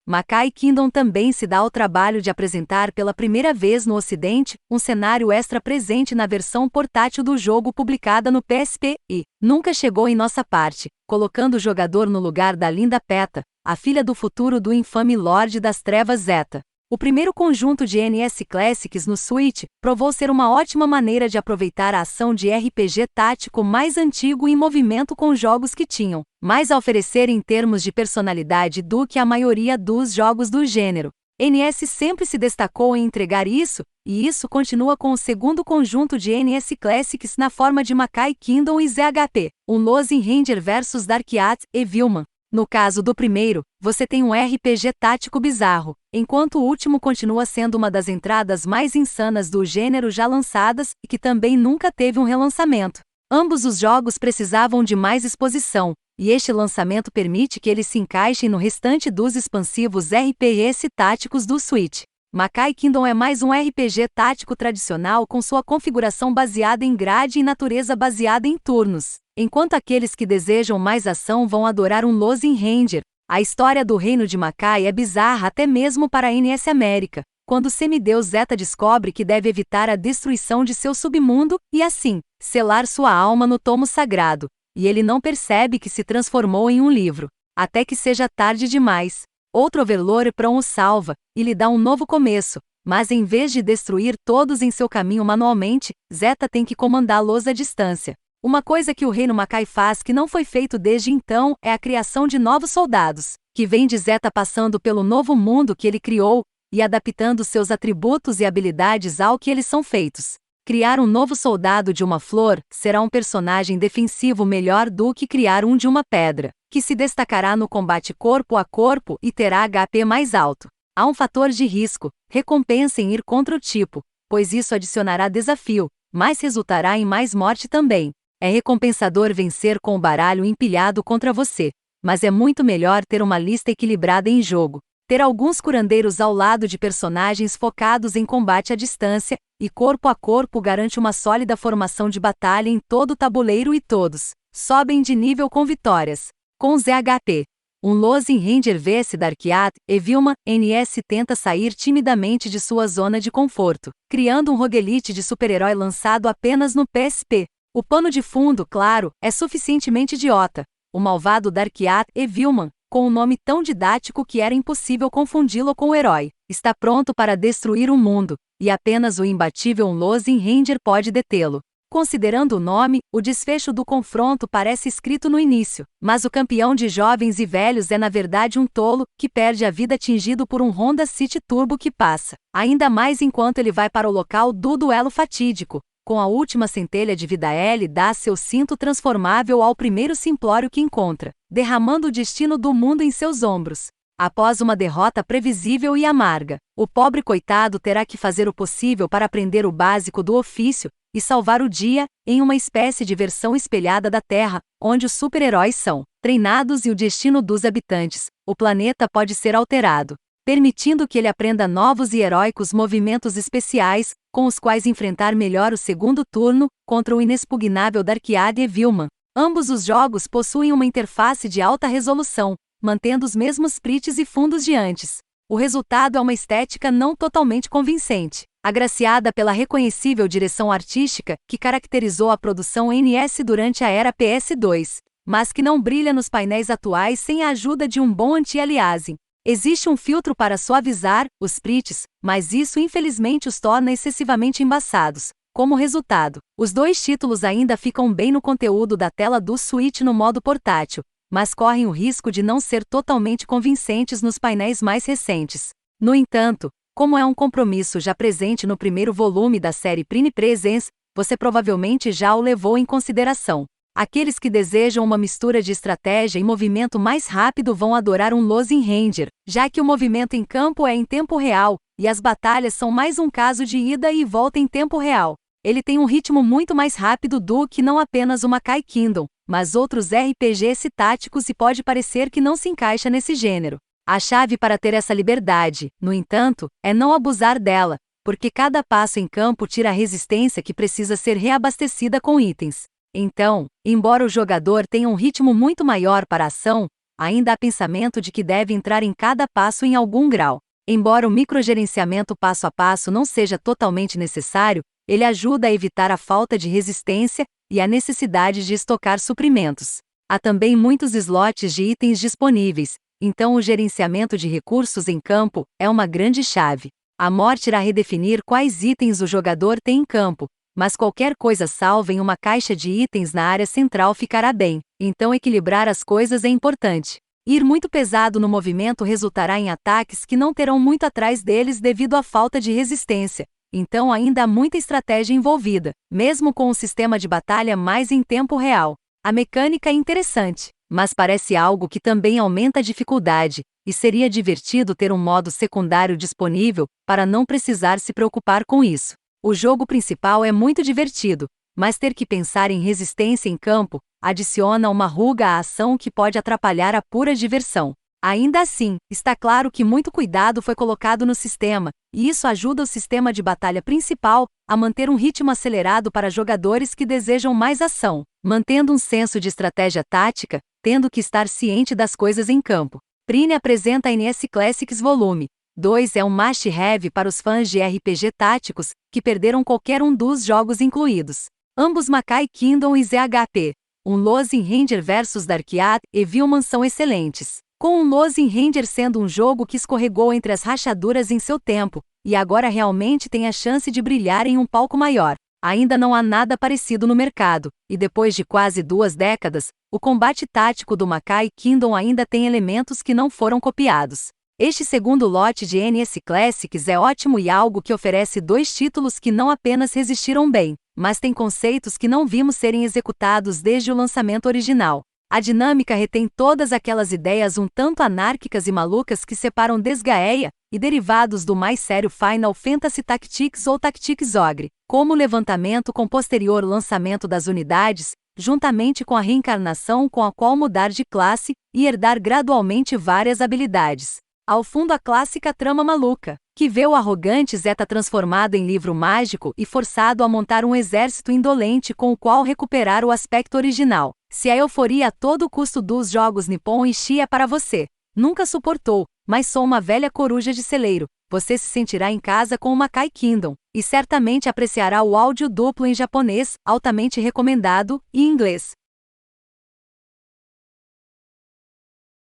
Makai Kingdom também se dá ao trabalho de apresentar pela primeira vez no Ocidente um cenário extra presente na versão portátil do jogo publicada no PSP e nunca chegou em nossa parte, colocando o jogador no lugar da linda Peta, a filha do futuro do infame Lorde das Trevas Zeta. O primeiro conjunto de NES Classics no Switch provou ser uma ótima maneira de aproveitar a ação de RPG tático mais antigo em movimento com jogos que tinham mais a oferecer em termos de personalidade do que a maioria dos jogos do gênero. NES sempre se destacou em entregar isso, e isso continua com o segundo conjunto de NES Classics na forma de Makai Kingdom e ZHP, um Losing Ranger vs Dark-At e Vilman. No caso do primeiro, você tem um RPG tático bizarro, enquanto o último continua sendo uma das entradas mais insanas do gênero já lançadas e que também nunca teve um relançamento. Ambos os jogos precisavam de mais exposição, e este lançamento permite que eles se encaixem no restante dos expansivos RTS táticos do Switch. Makai Kingdom é mais um RPG tático tradicional com sua configuração baseada em grade e natureza baseada em turnos. Enquanto aqueles que desejam mais ação vão adorar um Losing Ranger, a história do reino de Makai é bizarra até mesmo para a NES América, quando o semideus Zeta descobre que deve evitar a destruição de seu submundo e, assim, selar sua alma no tomo sagrado, e ele não percebe que se transformou em um livro, até que seja tarde demais. Outro Overlord Pron o salva, e lhe dá um novo começo, mas em vez de destruir todos em seu caminho manualmente, Zeta tem que comandá-los à distância. Uma coisa que o reino Makai faz que não foi feito desde então é a criação de novos soldados, que vem de Zeta passando pelo novo mundo que ele criou, e adaptando seus atributos e habilidades ao que eles são feitos. Criar um novo soldado de uma flor será um personagem defensivo melhor do que criar um de uma pedra, que se destacará no combate corpo a corpo e terá HP mais alto. Há um fator de risco, recompensa em ir contra o tipo, pois isso adicionará desafio, mas resultará em mais morte também. É recompensador vencer com o baralho empilhado contra você, mas é muito melhor ter uma lista equilibrada em jogo. Ter alguns curandeiros ao lado de personagens focados em combate à distância e corpo a corpo garante uma sólida formação de batalha em todo o tabuleiro e todos sobem de nível com vitórias. Com ZHP, um Losing Ranger vs Dark-At e Vilman, NES tenta sair timidamente de sua zona de conforto, criando um roguelite de super-herói lançado apenas no PSP. O pano de fundo, claro, é suficientemente idiota. O malvado Dark-At e Vilman, com um nome tão didático que era impossível confundi-lo com o herói, está pronto para destruir o mundo, e apenas o imbatível Losing Ranger pode detê-lo. Considerando o nome, o desfecho do confronto parece escrito no início, mas o campeão de jovens e velhos é na verdade um tolo, que perde a vida atingido por um Honda City Turbo que passa, ainda mais enquanto ele vai para o local do duelo fatídico. Com a última centelha de vida ele dá seu cinto transformável ao primeiro simplório que encontra, derramando o destino do mundo em seus ombros. Após uma derrota previsível e amarga, o pobre coitado terá que fazer o possível para aprender o básico do ofício e salvar o dia, em uma espécie de versão espelhada da Terra, onde os super-heróis são treinados e o destino dos habitantes. O planeta pode ser alterado, permitindo que ele aprenda novos e heróicos movimentos especiais, com os quais enfrentar melhor o segundo turno, contra o inexpugnável Dark-At e Vilman. Ambos os jogos possuem uma interface de alta resolução, mantendo os mesmos sprites e fundos de antes. O resultado é uma estética não totalmente convincente, agraciada pela reconhecível direção artística que caracterizou a produção NES durante a era PS2, mas que não brilha nos painéis atuais sem a ajuda de um bom anti-aliasing. Existe um filtro para suavizar os sprites, mas isso infelizmente os torna excessivamente embaçados. Como resultado, os dois títulos ainda ficam bem no conteúdo da tela do Switch no modo portátil, mas correm o risco de não ser totalmente convincentes nos painéis mais recentes. No entanto, como é um compromisso já presente no primeiro volume da série Prini Presence, você provavelmente já o levou em consideração. Aqueles que desejam uma mistura de estratégia e movimento mais rápido vão adorar um Losing Ranger, já que o movimento em campo é em tempo real, e as batalhas são mais um caso de ida e volta em tempo real. Ele tem um ritmo muito mais rápido do que não apenas o Makai Kingdom, mas outros RPGs táticos e pode parecer que não se encaixa nesse gênero. A chave para ter essa liberdade, no entanto, é não abusar dela, porque cada passo em campo tira a resistência que precisa ser reabastecida com itens. Então, embora o jogador tenha um ritmo muito maior para a ação, ainda há pensamento de que deve entrar em cada passo em algum grau. Embora o microgerenciamento passo a passo não seja totalmente necessário, ele ajuda a evitar a falta de resistência e a necessidade de estocar suprimentos. Há também muitos slots de itens disponíveis, então o gerenciamento de recursos em campo é uma grande chave. A morte irá redefinir quais itens o jogador tem em campo, mas qualquer coisa salva em uma caixa de itens na área central ficará bem, então equilibrar as coisas é importante. Ir muito pesado no movimento resultará em ataques que não terão muito atrás deles devido à falta de resistência, então ainda há muita estratégia envolvida, mesmo com um sistema de batalha mais em tempo real. A mecânica é interessante, mas parece algo que também aumenta a dificuldade, e seria divertido ter um modo secundário disponível para não precisar se preocupar com isso. O jogo principal é muito divertido, mas ter que pensar em resistência em campo adiciona uma ruga à ação que pode atrapalhar a pura diversão. Ainda assim, está claro que muito cuidado foi colocado no sistema, e isso ajuda o sistema de batalha principal a manter um ritmo acelerado para jogadores que desejam mais ação, mantendo um senso de estratégia tática, tendo que estar ciente das coisas em campo. Prine apresenta a NS Classics Volume 2 é um must-have para os fãs de RPG táticos que perderam qualquer um dos jogos incluídos. Ambos Makai Kingdom e ZHP, um Losing Ranger vs Darkseid e Vilman são excelentes. Com um Losing Ranger sendo um jogo que escorregou entre as rachaduras em seu tempo, e agora realmente tem a chance de brilhar em um palco maior. Ainda não há nada parecido no mercado, e depois de quase 2 décadas, o combate tático do Makai Kingdom ainda tem elementos que não foram copiados. Este segundo lote de NS Classics é ótimo e algo que oferece 2 títulos que não apenas resistiram bem, mas tem conceitos que não vimos serem executados desde o lançamento original. A dinâmica retém todas aquelas ideias um tanto anárquicas e malucas que separam Desgaea e derivados do mais sério Final Fantasy Tactics ou Tactics Ogre, como o levantamento com posterior lançamento das unidades, juntamente com a reencarnação com a qual mudar de classe e herdar gradualmente várias habilidades. Ao fundo a clássica trama maluca, que vê o arrogante Zeta transformado em livro mágico e forçado a montar um exército indolente com o qual recuperar o aspecto original. Se a euforia a todo custo dos jogos Nippon Ichi é para você, nunca suportou, mas sou uma velha coruja de celeiro, você se sentirá em casa com o Makai Kingdom, e certamente apreciará o áudio duplo em japonês, altamente recomendado, e inglês.